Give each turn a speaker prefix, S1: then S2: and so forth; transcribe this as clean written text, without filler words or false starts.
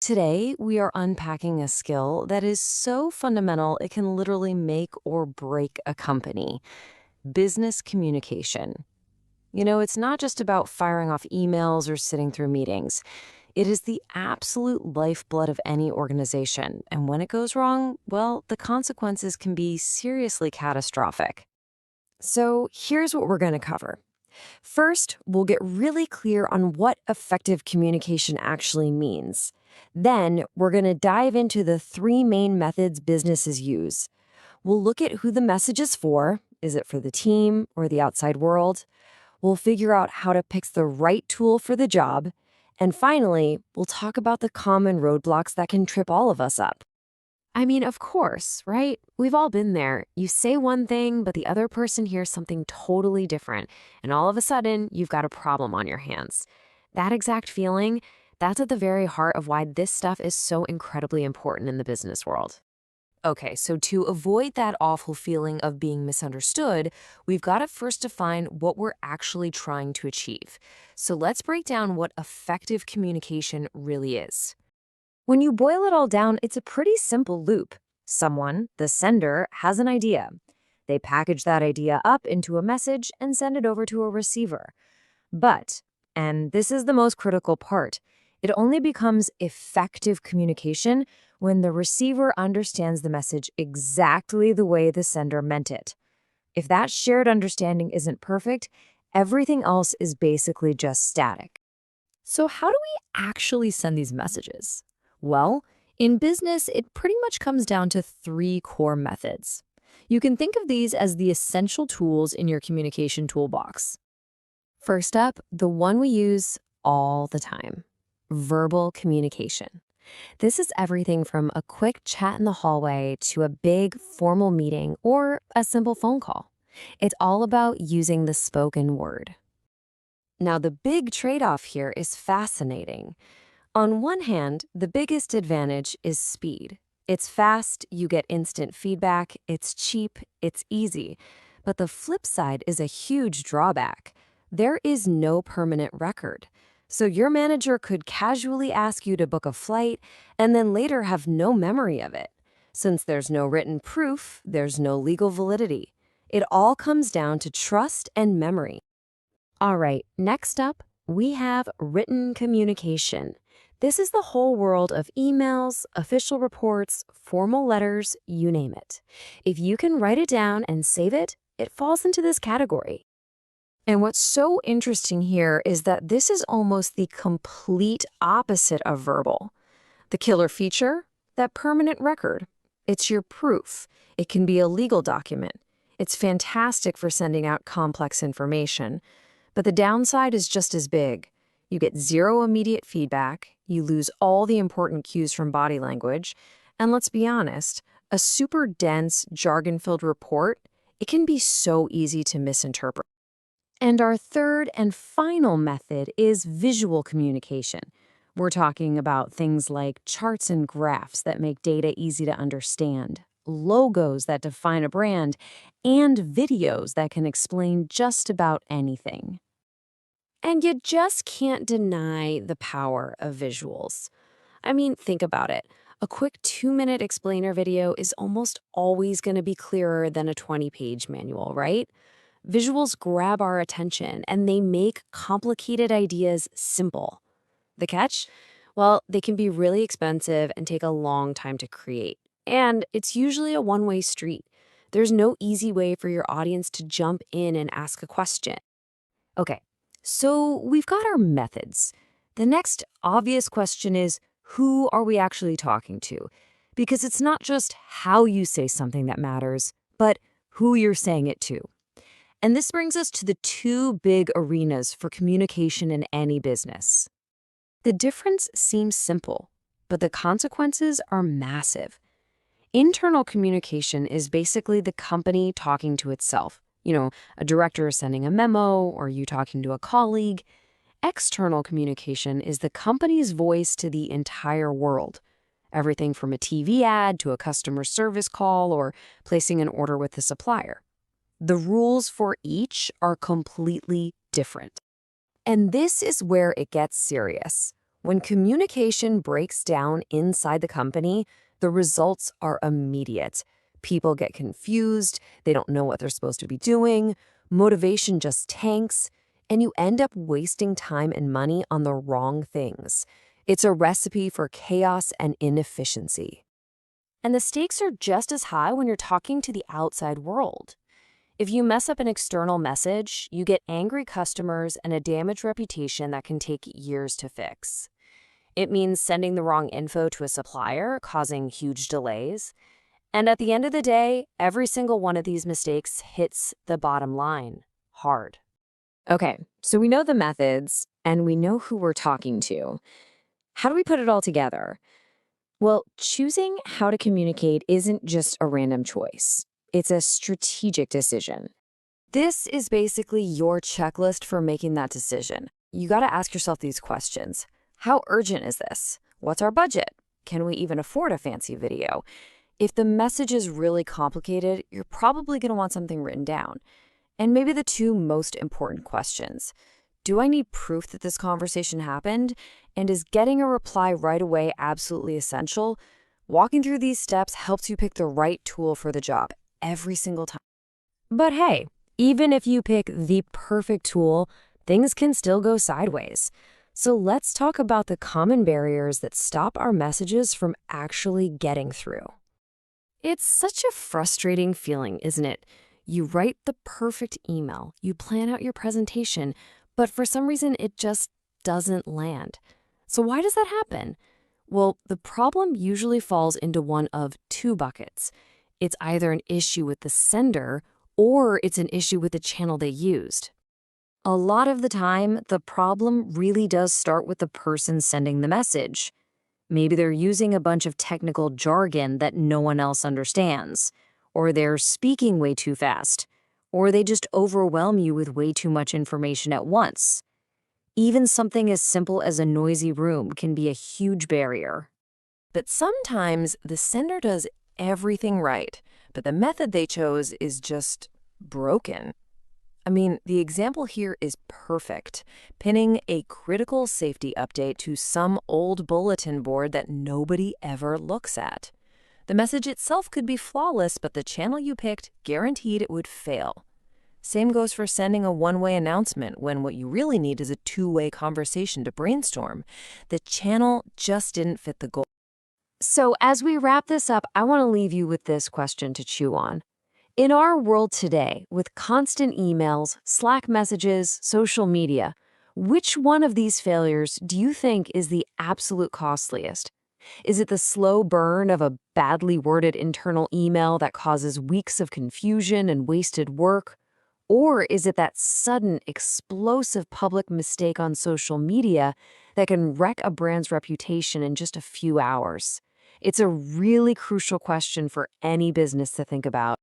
S1: Today, we are unpacking a skill that is so fundamental it can literally make or break a company: business communication. It's not just about firing off emails or sitting through meetings. It is the absolute lifeblood of any organization. And when it goes wrong, well, the consequences can be seriously catastrophic. So here's what we're going to cover. First, we'll get really clear on what effective communication actually means. Then, we're going to dive into the three main methods businesses use. We'll look at who the message is for. Is it for the team or the outside world? We'll figure out how to pick the right tool for the job. And finally, we'll talk about the common roadblocks that can trip all of us up. I mean, of course, right? We've all been there. You say one thing, but the other person hears something totally different, and all of a sudden, you've got a problem on your hands. That exact feeling, that's at the very heart of why this stuff is so incredibly important in the business world. Okay, so to avoid that awful feeling of being misunderstood, we've got to first define what we're actually trying to achieve. So let's break down what effective communication really is. When you boil it all down, it's a pretty simple loop. Someone, the sender, has an idea. They package that idea up into a message and send it over to a receiver. But, and this is the most critical part, it only becomes effective communication when the receiver understands the message exactly the way the sender meant it. If that shared understanding isn't perfect, everything else is basically just static. So how do we actually send these messages? Well, in business, it pretty much comes down to three core methods. You can think of these as the essential tools in your communication toolbox. First up, the one we use all the time: verbal communication. This is everything from a quick chat in the hallway to a big formal meeting or a simple phone call. It's all about using the spoken word. Now, the big trade-off here is fascinating. On one hand, the biggest advantage is speed. It's fast, you get instant feedback, it's cheap, it's easy. But the flip side is a huge drawback. There is no permanent record. So your manager could casually ask you to book a flight and then later have no memory of it. Since there's no written proof, there's no legal validity. It all comes down to trust and memory. All right, next up, we have written communication. This is the whole world of emails, official reports, formal letters, you name it. If you can write it down and save it, it falls into this category. And what's so interesting here is that this is almost the complete opposite of verbal. The killer feature? That permanent record. It's your proof. It can be a legal document. It's fantastic for sending out complex information. But the downside is just as big. You get zero immediate feedback, you lose all the important cues from body language, and let's be honest, a super dense, jargon-filled report, it can be so easy to misinterpret. And our third and final method is visual communication. We're talking about things like charts and graphs that make data easy to understand, logos that define a brand, and videos that can explain just about anything. And you just can't deny the power of visuals. I mean, think about it. A quick 2-minute explainer video is almost always going to be clearer than a 20-page manual, right? Visuals grab our attention and they make complicated ideas simple. The catch? Well, they can be really expensive and take a long time to create. And it's usually a one-way street. There's no easy way for your audience to jump in and ask a question. Okay, so we've got our methods. The next obvious question is, who are we actually talking to? Because it's not just how you say something that matters, but who you're saying it to. And this brings us to the two big arenas for communication in any business. The difference seems simple, but the consequences are massive. Internal communication is basically the company talking to itself. A director sending a memo or you talking to a colleague. External communication is the company's voice to the entire world. Everything from a TV ad to a customer service call or placing an order with the supplier. The rules for each are completely different. And this is where it gets serious. When communication breaks down inside the company, the results are immediate. People get confused, they don't know what they're supposed to be doing, motivation just tanks, and you end up wasting time and money on the wrong things. It's a recipe for chaos and inefficiency. And the stakes are just as high when you're talking to the outside world. If you mess up an external message, you get angry customers and a damaged reputation that can take years to fix. It means sending the wrong info to a supplier, causing huge delays. And at the end of the day, every single one of these mistakes hits the bottom line hard. Okay, so we know the methods and we know who we're talking to. How do we put it all together? Well, choosing how to communicate isn't just a random choice. It's a strategic decision. This is basically your checklist for making that decision. You got to ask yourself these questions. How urgent is this? What's our budget? Can we even afford a fancy video? If the message is really complicated, you're probably going to want something written down. And maybe the two most important questions. Do I need proof that this conversation happened? And is getting a reply right away absolutely essential? Walking through these steps helps you pick the right tool for the job every single time. But hey, even if you pick the perfect tool, things can still go sideways. So let's talk about the common barriers that stop our messages from actually getting through. It's such a frustrating feeling, isn't it? You write the perfect email, you plan out your presentation, but for some reason it just doesn't land. So why does that happen? Well, the problem usually falls into one of two buckets. It's either an issue with the sender or it's an issue with the channel they used. A lot of the time, the problem really does start with the person sending the message. Maybe they're using a bunch of technical jargon that no one else understands, or they're speaking way too fast, or they just overwhelm you with way too much information at once. Even something as simple as a noisy room can be a huge barrier. But sometimes the sender does everything right, but the method they chose is just broken. I mean, the example here is perfect. Pinning a critical safety update to some old bulletin board that nobody ever looks at. The message itself could be flawless, but the channel you picked guaranteed it would fail. Same goes for sending a one-way announcement when what you really need is a two-way conversation to brainstorm. The channel just didn't fit the goal. So as we wrap this up, I want to leave you with this question to chew on. In our world today, with constant emails, Slack messages, social media, which one of these failures do you think is the absolute costliest? Is it the slow burn of a badly worded internal email that causes weeks of confusion and wasted work? Or is it that sudden, explosive public mistake on social media that can wreck a brand's reputation in just a few hours? It's a really crucial question for any business to think about.